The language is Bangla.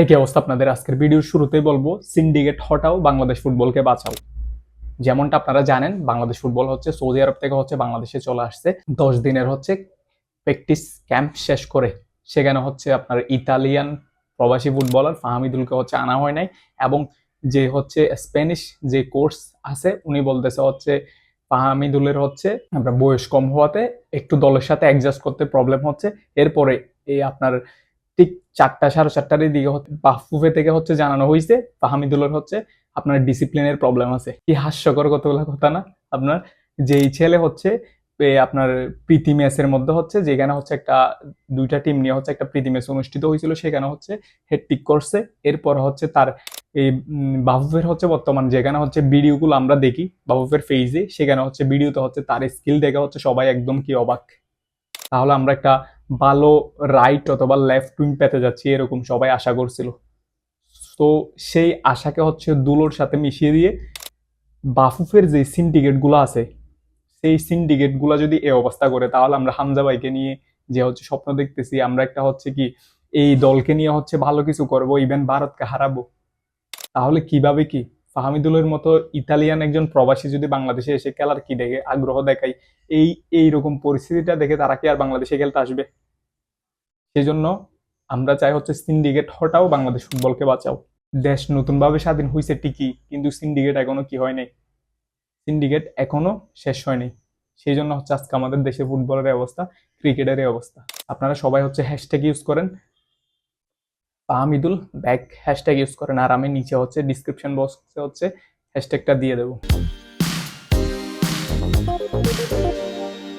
কি অবস্থা আপনাদের? আজকের ভিডিওর শুরুতেই বলবো, সিন্ডিকেট হটাও, বাংলাদেশ ফুটবলকে বাঁচাও। যেমনটা আপনারা জানেন, বাংলাদেশ ফুটবল হচ্ছে সৌদি আরব থেকে বাংলাদেশে চলে আসছে 10 দিনের প্র্যাকটিস ক্যাম্প শেষ করে। সেখানে আপনার ইতালিয়ান প্রবাসী ফুটবলার ফাহামিদুলকে আনা হয় নাই, এবং যে স্প্যানিশ যে কোর্স আছে উনি বলতেছে ফাহামিদুলের আমরা বয়স কম হওয়াতে একটু দলের সাথে অ্যাডজাস্ট করতে প্রবলেম হচ্ছে। এরপরে এই আপনার ঠিক 4টা 4:30টার দিকে বাফুফে থেকে জানানো হয়েছে ফাহামিদুলের আপনার ডিসিপ্লিনের প্রবলেম আছে। কি হাস্যকর কতগুলো কথা না আপনার! যেই ছেলে আপনার প্রীতি ম্যাচের মধ্যে যেখানে একটা দুইটা টিম নিয়ে একটা প্রীতি ম্যাচ অনুষ্ঠিত হয়েছিল, সেখানে হ্যাটট্রিক করছে। এরপর তার এই বাফুফের বর্তমান যেখানে ভিডিওগুলো আমরা দেখি বাফুফের ফেজে, সেখানে ভিডিওতে তার স্কিল দেখে সবাই একদম কি অবাক। তাহলে আমরা একটা ভালো রাইট অথবা লেফট উইং পেতে যাচ্ছি, এরকম সবাই আশা করছিল। তো সেই আশাকে দুলোর সাথে মিশিয়ে দিয়ে বাফুফের যে সিন্ডিকেট গুলো আছে, সেই সিন্ডিকেট গুলা যদি এই অবস্থা করে, তাহলে আমরা হামজা ভাইকে নিয়ে যে স্বপ্ন দেখতেছি, আমরা একটা কি এই দলকে নিয়ে ভালো কিছু করব, ইভেন ভারতকে হারাবো, তাহলে কিভাবে কি ফাহামিদুলের মতো ইতালিয়ান একজন প্রবাসী যদি বাংলাদেশে এসে খেলার কি দেখে আগ্রহ দেখায়, এইরকম পরিস্থিতিটা দেখে তারা কি আর বাংলাদেশে খেলতে আসবে? সেই জন্য আমরা চাই সিন্ডিকেট হটাও, বাংলাদেশ ফুটবলকে বাঁচাও। দেশ নতুন ভাবে স্বাধীন হয়েছে ঠিকই, কিন্তু সিন্ডিকেট এখনো কি হয় নাই, সিন্ডিকেট এখনো শেষ হয়নি। সেই জন্য আজকে আমাদের দেশে ফুটবলের অবস্থা, ক্রিকেটের অবস্থা। আপনারা সবাই হ্যাশট্যাগ ইউজ করেন, ফাহামিদুল ব্যাক হ্যাশট্যাগ ইউজ করেন, আর আমি নিচে ডিসক্রিপশন বক্সে হ্যাশট্যাগটা দিয়ে দেবো।